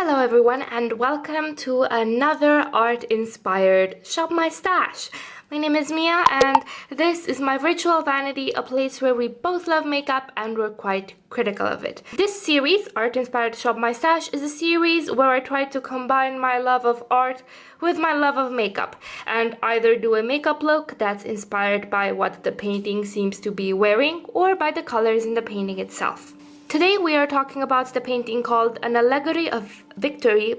Hello everyone and welcome to another art-inspired Shop My Stash. My name is Mia and this is my virtual vanity, a place where we both love makeup and we're quite critical of it. This series, Art-Inspired Shop My Stash, is a series where I try to combine my love of art with my love of makeup and either do a makeup look that's inspired by what the painting seems to be wearing or by the colors in the painting itself. Today we are talking about the painting called An Allegory of Victory,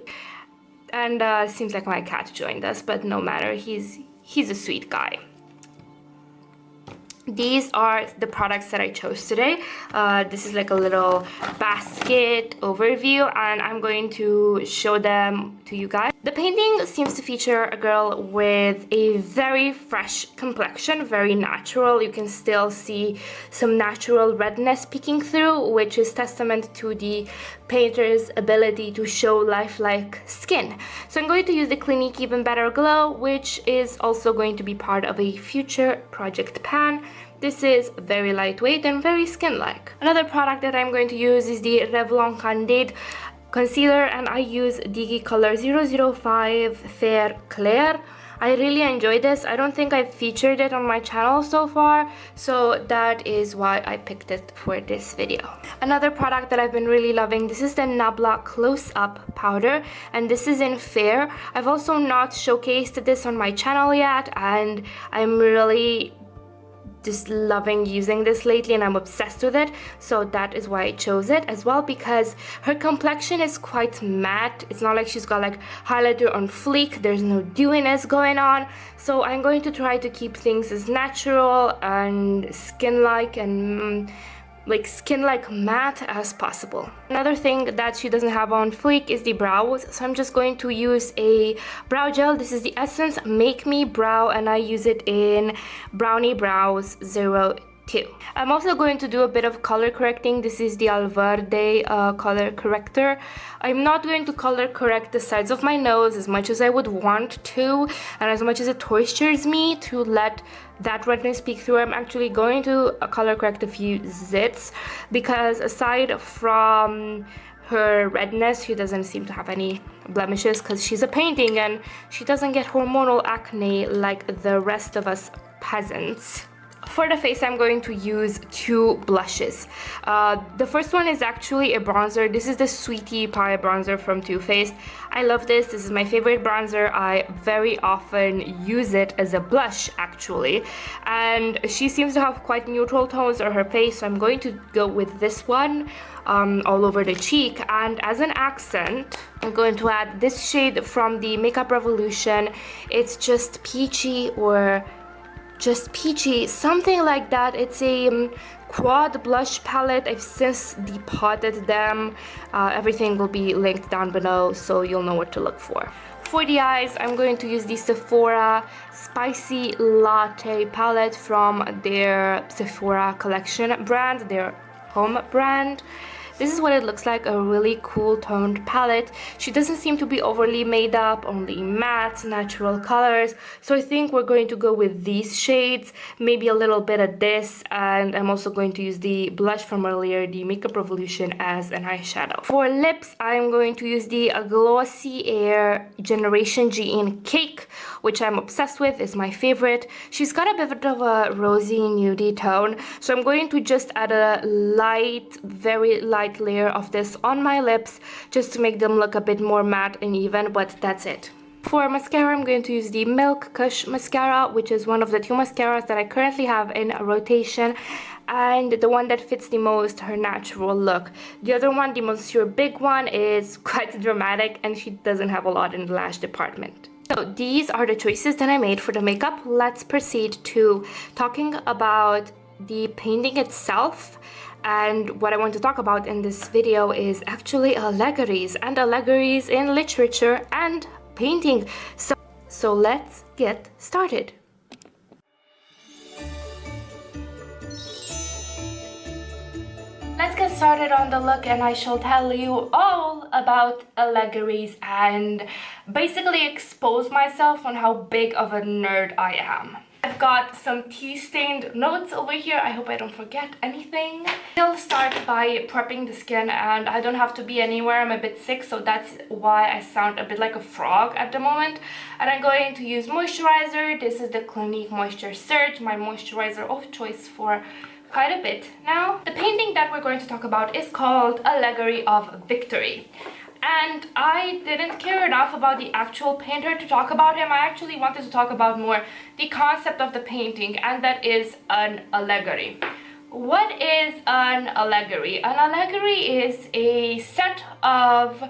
and seems like my cat joined us, but no matter, he's a sweet guy. These are the products that I chose today. This is like a little basket overview and I'm going to show them to you guys. The painting seems to feature a girl with a very fresh complexion, very natural. You can still see some natural redness peeking through, which is testament to the painter's ability to show lifelike skin. So I'm going to use the Clinique Even Better Glow, which is also going to be part of a future project pan. This is very lightweight and very skin-like. Another product that I'm going to use is the Revlon Candid concealer, and I use the color 005 Fair Clair. I really enjoy this. I don't think I've featured it on my channel so far, so that is why I picked it for this video. Another product that I've been really loving, this is the Knobloch Close Up Powder, and this is in Fair. I've also not showcased this on my channel yet, and I'm really just loving using this lately and I'm obsessed with it, so that is why I chose it as well, because her complexion is quite matte. It's not like she's got like highlighter on fleek, there's no dewiness going on, so I'm going to try to keep things as natural and skin-like and like skin-like matte as possible. Another thing that she doesn't have on fleek is the brows, so I'm just going to use a brow gel. This is the Essence Make Me Brow and I use it in Brownie Brows 02. I'm also going to do a bit of color correcting. This is the Alverde color corrector. I'm not going to color correct the sides of my nose as much as I would want to and as much as it tortures me to let that redness peek through. I'm actually going to color correct a few zits because aside from her redness, she doesn't seem to have any blemishes because she's a painting and she doesn't get hormonal acne like the rest of us peasants. For the face, I'm going to use two blushes. The first one is actually a bronzer. This is the Sweetie Pie bronzer from Too Faced. I love this. This is my favorite bronzer. I very often use it as a blush, actually. And she seems to have quite neutral tones on her face, so I'm going to go with this one all over the cheek. And as an accent, I'm going to add this shade from the Makeup Revolution. It's just peachy or just peachy, something like that. It's a quad blush palette. I've since depotted them. Everything will be linked down below so you'll know what to look for. For the eyes, I'm going to use the Sephora Spicy Latte palette from their Sephora collection brand, their home brand. This is what it looks like, a really cool toned palette. She doesn't seem to be overly made up, only matte, natural colors. So I think we're going to go with these shades, maybe a little bit of this, and I'm also going to use the blush from earlier, the Makeup Revolution, as an eyeshadow. For lips, I'm going to use the Glossy Air Generation G in Cake, which I'm obsessed with, is my favorite. She's got a bit of a rosy nudie tone, so I'm going to just add a light, very light layer of this on my lips just to make them look a bit more matte and even, but that's it. For mascara, I'm going to use the Milk Kush mascara, which is one of the two mascaras that I currently have in rotation and the one that fits the most her natural look. The other one, the Monsieur Big one, is quite dramatic and she doesn't have a lot in the lash department. So these are the choices that I made for the makeup. Let's proceed to talking about the painting itself. And what I want to talk about in this video is actually allegories and allegories in literature and painting. So let's get started. Let's get started on the look and I shall tell you all about allegories and basically expose myself on how big of a nerd I am. I've I've got some tea-stained notes over here. I hope I don't forget anything. I'll start by prepping the skin, and I don't have to be anywhere. I'm a bit sick, so that's why I sound a bit like a frog at the moment. And I'm going to use moisturizer. This is the Clinique Moisture Surge, my moisturizer of choice for quite a bit now. The painting that we're going to talk about is called Allegory of Victory. And I didn't care enough about the actual painter to talk about him. I actually wanted to talk about more the concept of the painting, and that is an allegory. What is an allegory? An allegory is a set of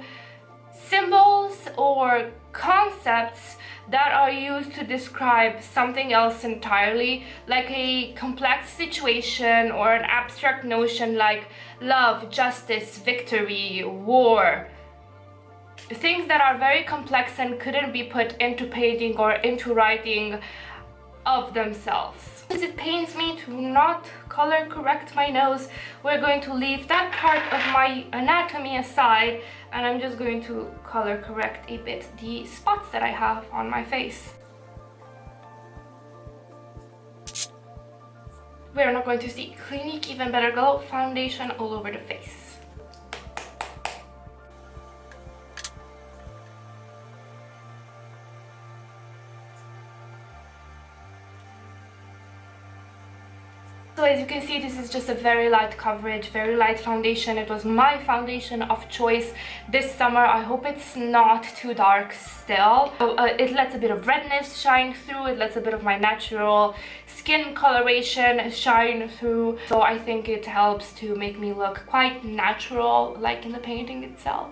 symbols or concepts that are used to describe something else entirely, like a complex situation or an abstract notion like love, justice, victory, war. Things that are very complex and couldn't be put into painting or into writing of themselves. Since it pains me to not color correct my nose, we're going to leave that part of my anatomy aside, and I'm just going to color correct a bit the spots that I have on my face. We're not going to see Clinique Even Better Glow foundation all over the face. So as you can see, this is just a very light coverage, very light foundation. It was my foundation of choice this summer. I hope it's not too dark still. It lets a bit of redness shine through. It lets a bit of my natural skin coloration shine through. So I think it helps to make me look quite natural, like in the painting itself.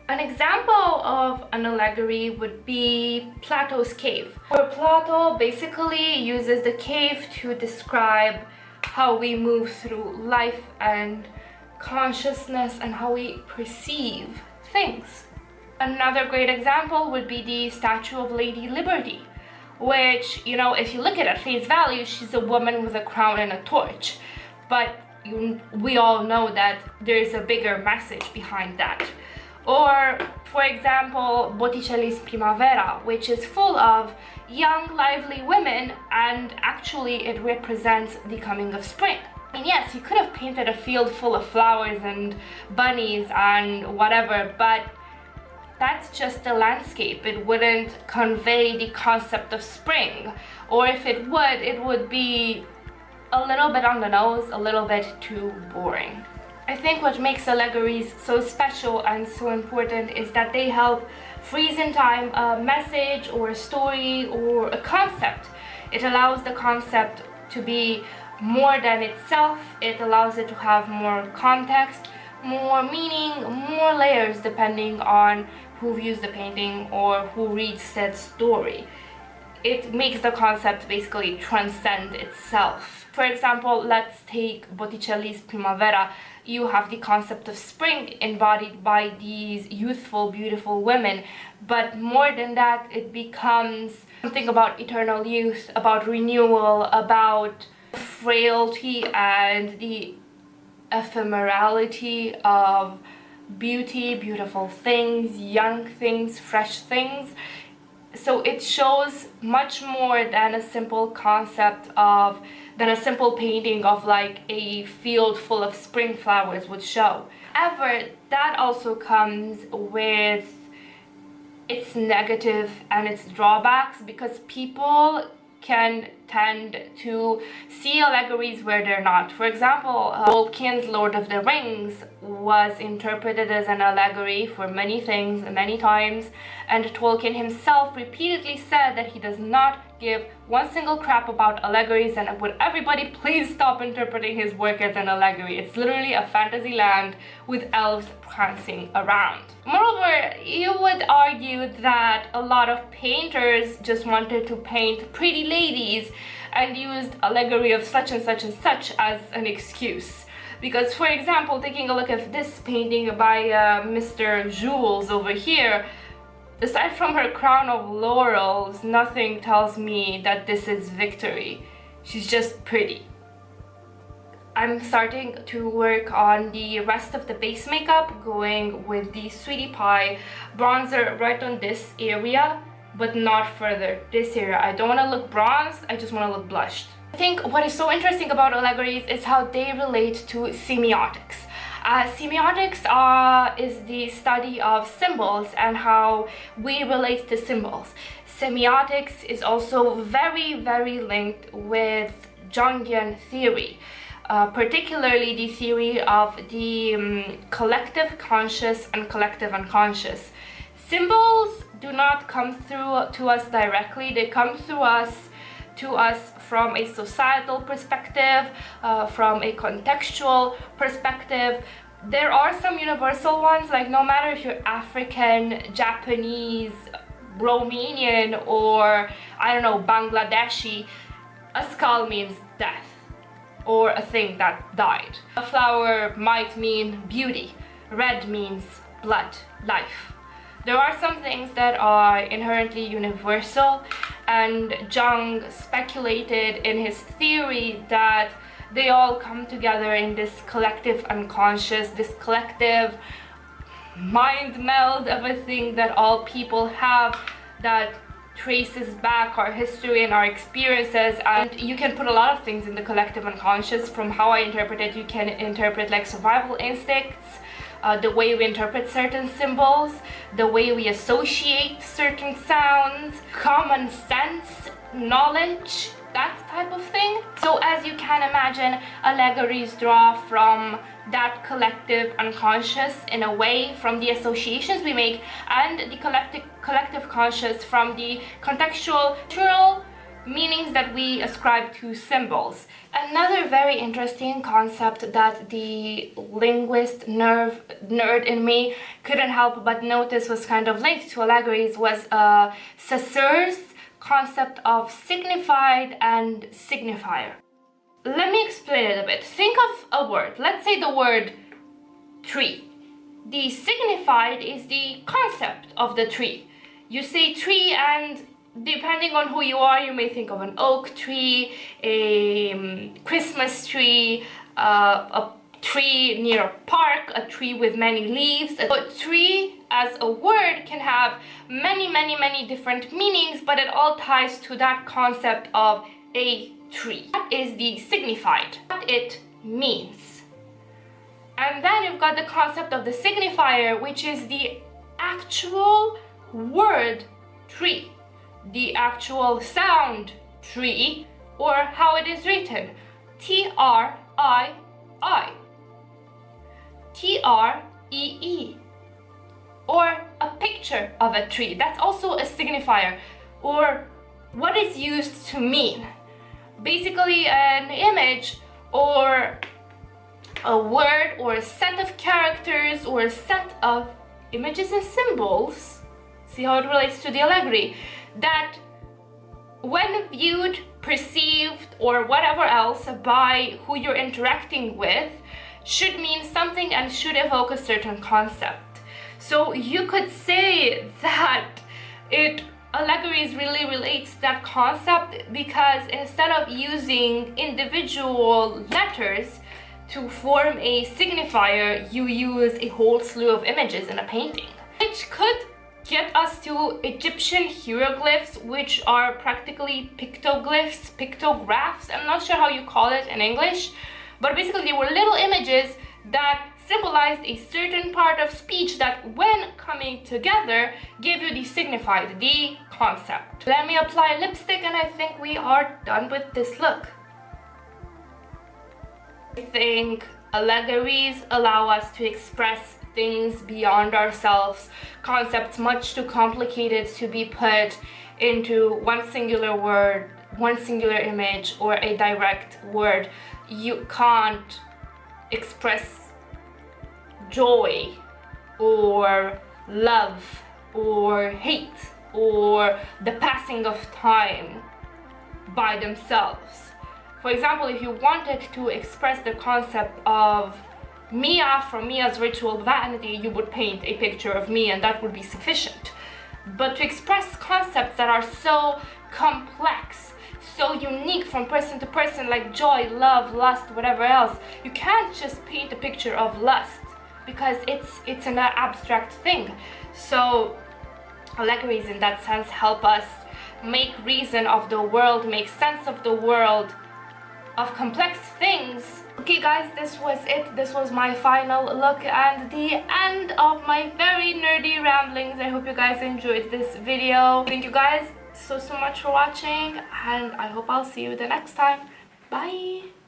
An example of an allegory would be Plato's cave, where Plato basically uses the cave to describe how we move through life and consciousness and how we perceive things. Another great example would be the statue of Lady Liberty, which, you know, if you look at it at face value, she's a woman with a crown and a torch. But we all know that there's a bigger message behind that. Or, for example, Botticelli's Primavera, which is full of young, lively women, and actually it represents the coming of spring. I mean, yes, he could have painted a field full of flowers and bunnies and whatever, but that's just a landscape. It wouldn't convey the concept of spring. Or if it would be a little bit on the nose, a little bit too boring. I think what makes allegories so special and so important is that they help freeze in time a message or a story or a concept. It allows the concept to be more than itself. It allows it to have more context, more meaning, more layers depending on who views the painting or who reads said story. It makes the concept basically transcend itself. For example, let's take Botticelli's Primavera. You have the concept of spring embodied by these youthful, beautiful women. But more than that, it becomes something about eternal youth, about renewal, about frailty and the ephemerality of beauty, beautiful things, young things, fresh things. So it shows much more than a simple concept of, than a simple painting of like a field full of spring flowers would show. However, that also comes with its negative and its drawbacks, because people can tend to see allegories where they're not. For example, Tolkien's Lord of the Rings was interpreted as an allegory for many things, many times, and Tolkien himself repeatedly said that he does not give one single crap about allegories, and would everybody please stop interpreting his work as an allegory. It's literally a fantasy land with elves prancing around. Moreover, you would argue that a lot of painters just wanted to paint pretty ladies and used allegory of such and such and such as an excuse. Because, for example, taking a look at this painting by Mr. Jules over here, aside from her crown of laurels, nothing tells me that this is victory. She's just pretty. I'm starting to work on the rest of the base makeup, going with the Sweetie Pie bronzer right on this area. but not further. This area, I don't want to look bronzed, I just want to look blushed. I think what is so interesting about allegories is how they relate to semiotics. Semiotics is the study of symbols and how we relate to symbols. Semiotics is also very, very linked with Jungian theory, particularly the theory of the collective conscious and collective unconscious. Symbols do not come through to us directly, they come to us from a societal perspective, from a contextual perspective. There are some universal ones, like no matter if you're African, Japanese, Romanian, or I don't know, Bangladeshi, a skull means death or a thing that died. A flower might mean beauty. Red means blood, life. There are some things that are inherently universal, and Jung speculated in his theory that they all come together in this collective unconscious, this collective mind meld of a thing that all people have that traces back our history and our experiences. And you can put a lot of things in the collective unconscious. From how I interpret it, you can interpret like survival instincts, the way we interpret certain symbols, the way we associate certain sounds, common sense, knowledge, that type of thing. So as you can imagine, allegories draw from that collective unconscious in a way, from the associations we make, and the collective conscious from the contextual meanings that we ascribe to symbols. Another very interesting concept that the linguist nerd in me couldn't help but notice was kind of linked to allegories was Saussure's concept of signified and signifier. Let me explain it a bit. Think of a word. Let's say the word tree. The signified is the concept of the tree. You say tree, and depending on who you are, you may think of an oak tree, a Christmas tree, a tree near a park, a tree with many leaves. But tree as a word can have many different meanings, but it all ties to that concept of a tree. That is the signified, what it means. And then you've got the concept of the signifier, which is the actual word tree, the actual sound tree, or how it is written, T-R-I-I, T-R-E-E, or a picture of a tree. That's also a signifier, or what is used to mean. Basically an image or a word or a set of characters or a set of images and symbols, see how it relates to the allegory, that when viewed, perceived, or whatever else by who you're interacting with, should mean something and should evoke a certain concept. So you could say that allegories really relates that concept, because instead of using individual letters to form a signifier, you use a whole slew of images in a painting, which could get us to Egyptian hieroglyphs, which are practically pictographs. I'm not sure how you call it in English, but basically they were little images that symbolized a certain part of speech that, when coming together, gave you the signified, the concept. Let me apply lipstick, and I think we are done with this look. I think allegories allow us to express things beyond ourselves, concepts much too complicated to be put into one singular word, one singular image, or a direct word. You can't express joy or love or hate or the passing of time by themselves. For example, if you wanted to express the concept of Mia from Mia's Ritual Vanity, you would paint a picture of me and that would be sufficient. But to express concepts that are so complex, so unique from person to person, like joy, love, lust, whatever else, you can't just paint a picture of lust, because it's an abstract thing. So allegories in that sense help us make reason of the world, make sense of the world, of complex things. Okay guys, this was it. This was my final look and the end of my very nerdy ramblings. I hope you guys enjoyed this video. Thank you guys so much for watching, and I hope I'll see you the next time. Bye.